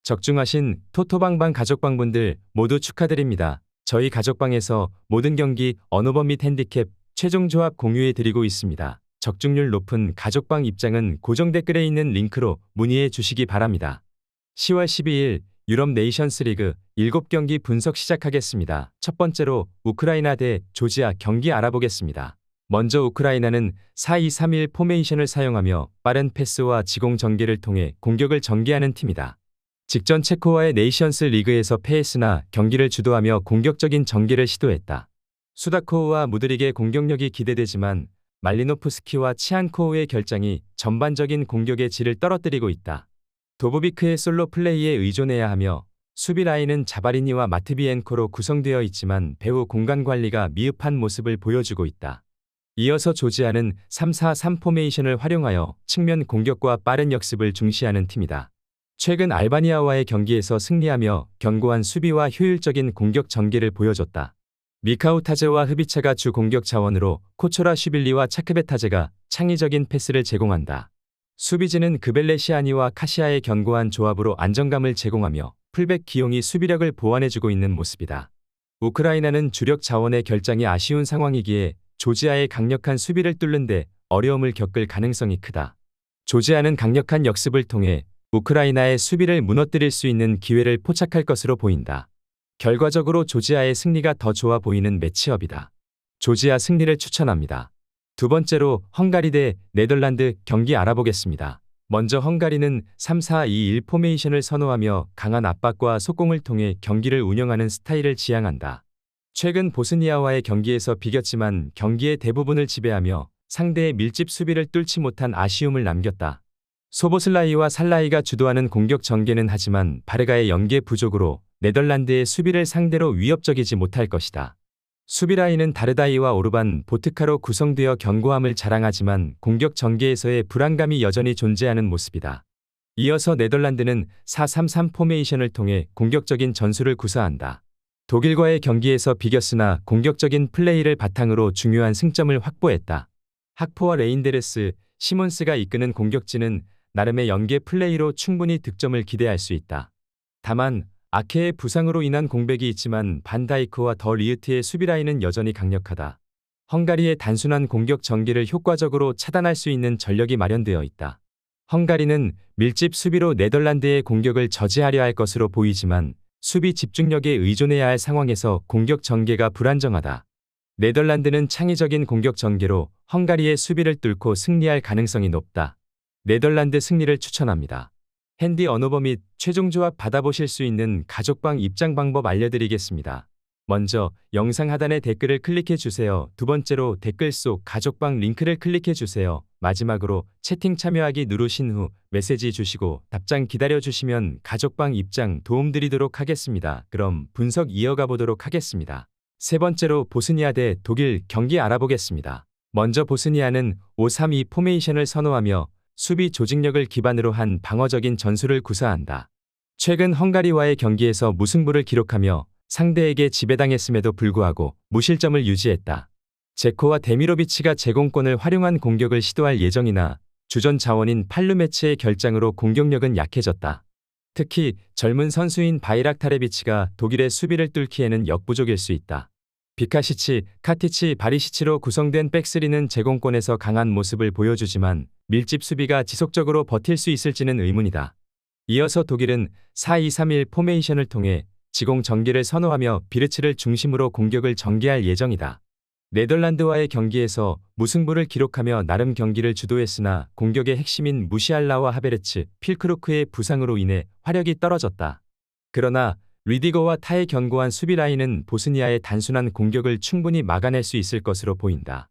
적중하신 토토방방 가족방분들 모두 축하드립니다. 저희 가족방에서 모든 경기 언어범 및 핸디캡 최종 조합 공유해 드리고 있습니다. 적중률 높은 가족방 입장은 고정 댓글에 있는 링크로 문의해 주시기 바랍니다. 10월 12일 유럽 네이션스 리그 7경기 분석 시작하겠습니다. 첫 번째로 우크라이나 대 조지아 경기 알아보겠습니다. 먼저 우크라이나는 4-2-3-1 포메이션을 사용하며 빠른 패스와 지공 전개를 통해 공격을 전개하는 팀이다. 직전 체코와의 네이션스 리그에서 패했으나 경기를 주도하며 공격적인 전개를 시도했다. 수다코우와 무드릭의 공격력이 기대되지만 말리노프스키와 치안코우의 결장이 전반적인 공격의 질을 떨어뜨리고 있다. 도보비크의 솔로 플레이에 의존해야 하며 수비 라인은 자바리니와 마트비엔코로 구성되어 있지만 배후 공간 관리가 미흡한 모습을 보여주고 있다. 이어서 조지아는 3-4-3 포메이션을 활용하여 측면 공격과 빠른 역습을 중시하는 팀이다. 최근 알바니아와의 경기에서 승리하며 견고한 수비와 효율적인 공격 전개를 보여줬다. 미카우타제와 흐비차가 주 공격 자원으로 코초라 슈빌리와 차크베타제가 창의적인 패스를 제공한다. 수비진은 그벨레시아니와 카시아의 견고한 조합으로 안정감을 제공하며 풀백 기용이 수비력을 보완해주고 있는 모습이다. 우크라이나는 주력 자원의 결장이 아쉬운 상황이기에 조지아의 강력한 수비를 뚫는 데 어려움을 겪을 가능성이 크다. 조지아는 강력한 역습을 통해 우크라이나의 수비를 무너뜨릴 수 있는 기회를 포착할 것으로 보인다. 결과적으로 조지아의 승리가 더 좋아 보이는 매치업이다. 조지아 승리를 추천합니다. 두 번째로 헝가리 대 네덜란드 경기 알아보겠습니다. 먼저 헝가리는 3-4-2-1 포메이션을 선호하며 강한 압박과 속공을 통해 경기를 운영하는 스타일을 지향한다. 최근 보스니아와의 경기에서 비겼지만 경기의 대부분을 지배하며 상대의 밀집 수비를 뚫지 못한 아쉬움을 남겼다. 소보슬라이와 살라이가 주도하는 공격 전개는 하지만 바르가의 연계 부족으로 네덜란드의 수비를 상대로 위협적이지 못할 것이다. 수비 라인은 다르다이와 오르반, 보트카로 구성되어 견고함을 자랑하지만 공격 전개에서의 불안감이 여전히 존재하는 모습이다. 이어서 네덜란드는 4-3-3 포메이션을 통해 공격적인 전술을 구사한다. 독일과의 경기에서 비겼으나 공격적인 플레이를 바탕으로 중요한 승점을 확보했다. 학포와 레인데르스, 시몬스가 이끄는 공격진은 나름의 연계 플레이로 충분히 득점을 기대할 수 있다. 다만 아케의 부상으로 인한 공백이 있지만 반다이크와 더 리으트의 수비 라인은 여전히 강력하다. 헝가리의 단순한 공격 전개를 효과적으로 차단할 수 있는 전력이 마련되어 있다. 헝가리는 밀집 수비로 네덜란드의 공격을 저지하려 할 것으로 보이지만 수비 집중력에 의존해야 할 상황에서 공격 전개가 불안정하다. 네덜란드는 창의적인 공격 전개로 헝가리의 수비를 뚫고 승리할 가능성이 높다. 네덜란드 승리를 추천합니다. 핸디 언어버 및 최종 조합 받아보실 수 있는 가족방 입장 방법 알려드리겠습니다. 먼저 영상 하단의 댓글을 클릭해 주세요. 두 번째로 댓글 속 가족방 링크를 클릭해 주세요. 마지막으로 채팅 참여하기 누르신 후 메시지 주시고 답장 기다려 주시면 가족방 입장 도움드리도록 하겠습니다. 그럼 분석 이어가 보도록 하겠습니다. 세 번째로 보스니아 대 독일 경기 알아보겠습니다. 먼저 보스니아는 5-3-2 포메이션을 선호하며 수비 조직력을 기반으로 한 방어적인 전술을 구사한다. 최근 헝가리와의 경기에서 무승부를 기록하며 상대에게 지배당했음에도 불구하고 무실점을 유지했다. 제코와 데미로비치가 제공권을 활용한 공격을 시도할 예정이나 주전 자원인 팔루메츠의 결장으로 공격력은 약해졌다. 특히 젊은 선수인 바이락타레비치가 독일의 수비를 뚫기에는 역부족일 수 있다. 비카시치, 카티치, 바리시치로 구성된 백스리는 제공권에서 강한 모습을 보여주지만 밀집 수비가 지속적으로 버틸 수 있을지는 의문이다. 이어서 독일은 4-2-3-1 포메이션을 통해 지공 전개를 선호하며 비르츠를 중심으로 공격을 전개할 예정이다. 네덜란드와의 경기에서 무승부를 기록하며 나름 경기를 주도했으나 공격의 핵심인 무시알라와 하베르츠, 필크루크의 부상으로 인해 화력이 떨어졌다. 그러나 리디거와 타의 견고한 수비 라인은 보스니아의 단순한 공격을 충분히 막아낼 수 있을 것으로 보인다.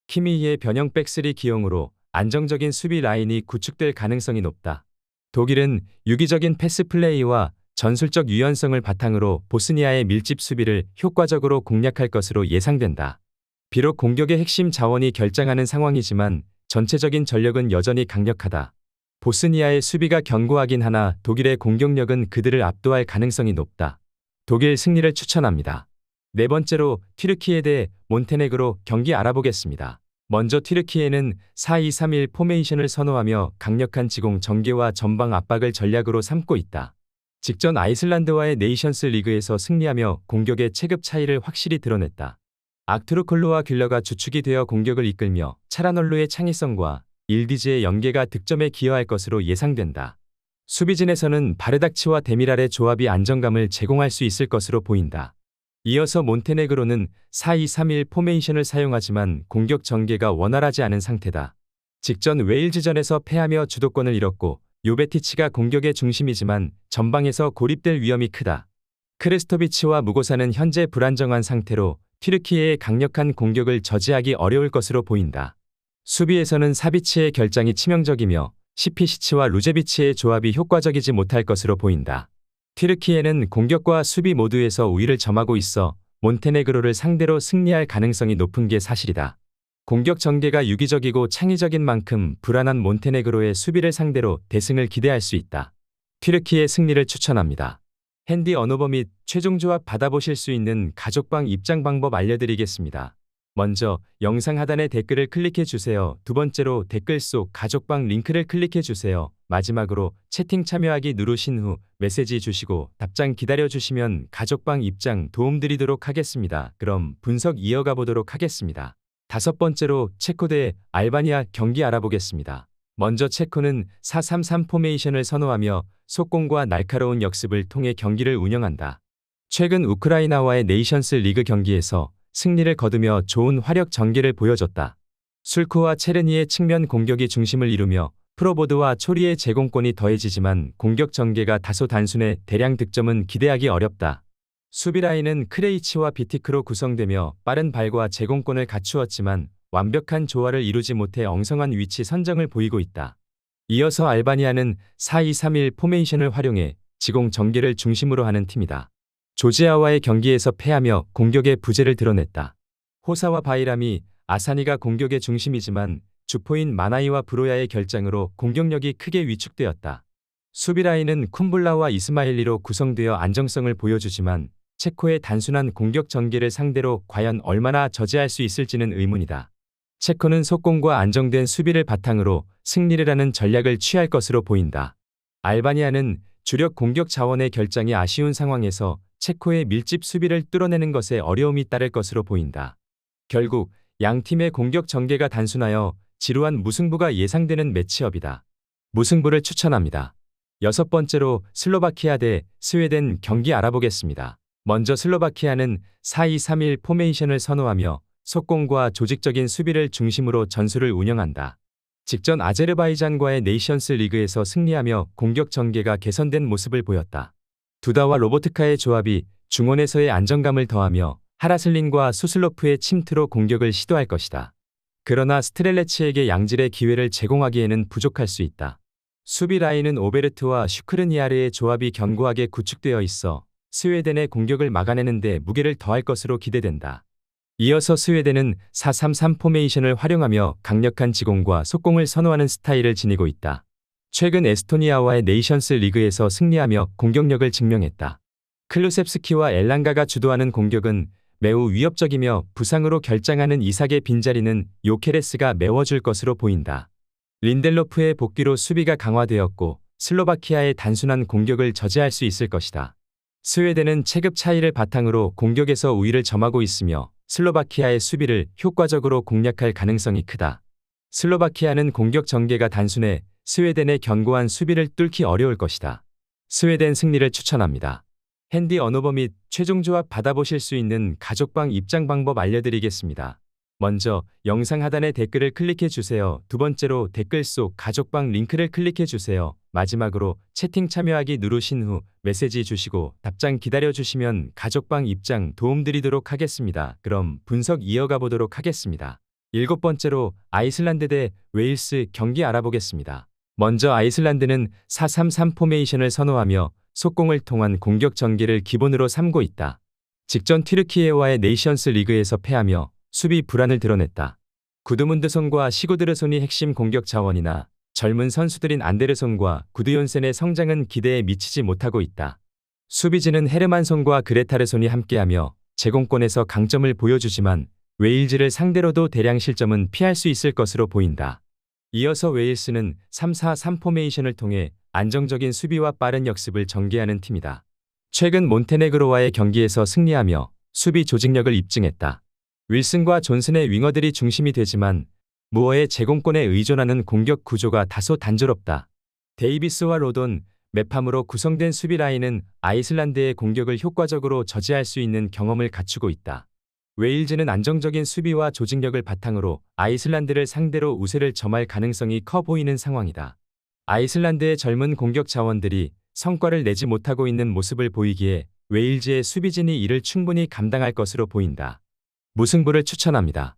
키미히의 변형 백스리 기용으로 안정적인 수비 라인이 구축될 가능성이 높다. 독일은 유기적인 패스 플레이와 전술적 유연성을 바탕으로 보스니아의 밀집 수비를 효과적으로 공략할 것으로 예상된다. 비록 공격의 핵심 자원이 결장하는 상황이지만 전체적인 전력은 여전히 강력하다. 보스니아의 수비가 견고하긴 하나 독일의 공격력은 그들을 압도할 가능성이 높다. 독일 승리를 추천합니다. 네 번째로 튀르키예 대 몬테네그로 경기 알아보겠습니다. 먼저 튀르키예는 4-2-3-1 포메이션을 선호하며 강력한 지공 전개와 전방 압박을 전략으로 삼고 있다. 직전 아이슬란드와의 네이션스 리그에서 승리하며 공격의 체급 차이를 확실히 드러냈다. 악투르콜루와 귤러가 주축이 되어 공격을 이끌며 차라널루의 창의성과 일디즈의 연계가 득점에 기여할 것으로 예상된다. 수비진에서는 바르닥치와 데미랄의 조합이 안정감을 제공할 수 있을 것으로 보인다. 이어서 몬테네그로는 4-2-3-1 포메이션을 사용하지만 공격 전개가 원활하지 않은 상태다. 직전 웨일즈전에서 패하며 주도권을 잃었고 요베티치가 공격의 중심이지만 전방에서 고립될 위험이 크다. 크레스토비치와 무고사는 현재 불안정한 상태로 튀르키예의 강력한 공격을 저지하기 어려울 것으로 보인다. 수비에서는 사비치의 결장이 치명적이며 시피시치와 루제비치의 조합이 효과적이지 못할 것으로 보인다. 튀르키예는 공격과 수비 모두에서 우위를 점하고 있어 몬테네그로를 상대로 승리할 가능성이 높은 게 사실이다. 공격 전개가 유기적이고 창의적인 만큼 불안한 몬테네그로의 수비를 상대로 대승을 기대할 수 있다. 튀르키예 승리를 추천합니다. 핸디 언어버 및 최종 조합 받아보실 수 있는 가족방 입장 방법 알려드리겠습니다. 먼저 영상 하단의 댓글을 클릭해 주세요. 두 번째로 댓글 속 가족방 링크를 클릭해 주세요. 마지막으로 채팅 참여하기 누르신 후 메시지 주시고 답장 기다려 주시면 가족방 입장 도움드리도록 하겠습니다. 그럼 분석 이어가 보도록 하겠습니다. 다섯 번째로 체코 대 알바니아 경기 알아보겠습니다. 먼저 체코는 4-3-3 포메이션을 선호하며 속공과 날카로운 역습을 통해 경기를 운영한다. 최근 우크라이나와의 네이션스 리그 경기에서 승리를 거두며 좋은 화력 전개를 보여줬다. 술코와 체르니의 측면 공격이 중심을 이루며 프로보드와 초리의 제공권이 더해지지만 공격 전개가 다소 단순해 대량 득점은 기대하기 어렵다. 수비 라인은 크레이치와 비티크로 구성되며 빠른 발과 제공권을 갖추었지만 완벽한 조화를 이루지 못해 엉성한 위치 선정을 보이고 있다. 이어서 알바니아는 4-2-3-1 포메이션을 활용해 지공 전개를 중심으로 하는 팀이다. 조지아와의 경기에서 패하며 공격의 부재를 드러냈다. 호사와 바이람이 아사니가 공격의 중심이지만 주포인 마나이와 브로야의 결장으로 공격력이 크게 위축되었다. 수비 라인은 쿰블라와 이스마일리로 구성되어 안정성을 보여주지만 체코의 단순한 공격 전개를 상대로 과연 얼마나 저지할 수 있을지는 의문이다. 체코는 속공과 안정된 수비를 바탕으로 승리를 하는 전략을 취할 것으로 보인다. 알바니아는 주력 공격 자원의 결장이 아쉬운 상황에서 체코의 밀집 수비를 뚫어내는 것에 어려움이 따를 것으로 보인다. 결국 양 팀의 공격 전개가 단순하여 지루한 무승부가 예상되는 매치업이다. 무승부를 추천합니다. 여섯 번째로 슬로바키아 대 스웨덴 경기 알아보겠습니다. 먼저 슬로바키아는 4-2-3-1 포메이션을 선호하며 속공과 조직적인 수비를 중심으로 전술을 운영한다. 직전 아제르바이잔과의 네이션스 리그에서 승리하며 공격 전개가 개선된 모습을 보였다. 두다와 로보트카의 조합이 중원에서의 안정감을 더하며 하라슬린과 수슬로프의 침투로 공격을 시도할 것이다. 그러나 스트렐레치에게 양질의 기회를 제공하기에는 부족할 수 있다. 수비 라인은 오베르트와 슈크르니아르의 조합이 견고하게 구축되어 있어 스웨덴의 공격을 막아내는 데 무게를 더할 것으로 기대된다. 이어서 스웨덴은 4-3-3 포메이션을 활용하며 강력한 지공과 속공을 선호하는 스타일을 지니고 있다. 최근 에스토니아와의 네이션스 리그에서 승리하며 공격력을 증명했다. 클루셉스키와 엘랑가가 주도하는 공격은 매우 위협적이며 부상으로 결장하는 이삭의 빈자리는 요케레스가 메워줄 것으로 보인다. 린델로프의 복귀로 수비가 강화되었고 슬로바키아의 단순한 공격을 저지할 수 있을 것이다. 스웨덴은 체급 차이를 바탕으로 공격에서 우위를 점하고 있으며 슬로바키아의 수비를 효과적으로 공략할 가능성이 크다. 슬로바키아는 공격 전개가 단순해 스웨덴의 견고한 수비를 뚫기 어려울 것이다. 스웨덴 승리를 추천합니다. 핸디 언어버 및 최종 조합 받아보실 수 있는 가족방 입장 방법 알려드리겠습니다. 먼저 영상 하단의 댓글을 클릭해 주세요. 두 번째로 댓글 속 가족방 링크를 클릭해 주세요. 마지막으로 채팅 참여하기 누르신 후 메시지 주시고 답장 기다려 주시면 가족방 입장 도움드리도록 하겠습니다. 그럼 분석 이어가 보도록 하겠습니다. 일곱 번째로 아이슬란드 대 웨일스 경기 알아보겠습니다. 먼저 아이슬란드는 4-3-3 포메이션을 선호하며 속공을 통한 공격 전개를 기본으로 삼고 있다. 직전 튀르키예와의 네이션스 리그에서 패하며 수비 불안을 드러냈다. 구드문드손과 시고드르손이 핵심 공격 자원이나 젊은 선수들인 안데르손과 구드욘센의 성장은 기대에 미치지 못하고 있다. 수비진은 헤르만손과 그레타르손이 함께하며 제공권에서 강점을 보여주지만 웨일즈를 상대로도 대량 실점은 피할 수 있을 것으로 보인다. 이어서 웨일스는 3-4-3 포메이션을 통해 안정적인 수비와 빠른 역습을 전개하는 팀이다. 최근 몬테네그로와의 경기에서 승리하며 수비 조직력을 입증했다. 윌슨과 존슨의 윙어들이 중심이 되지만 무어의 제공권에 의존하는 공격 구조가 다소 단조롭다. 데이비스와 로돈, 메팜으로 구성된 수비 라인은 아이슬란드의 공격을 효과적으로 저지할 수 있는 경험을 갖추고 있다. 웨일즈는 안정적인 수비와 조직력을 바탕으로 아이슬란드를 상대로 우세를 점할 가능성이 커 보이는 상황이다. 아이슬란드의 젊은 공격 자원들이 성과를 내지 못하고 있는 모습을 보이기에 웨일즈의 수비진이 이를 충분히 감당할 것으로 보인다. 무승부를 추천합니다.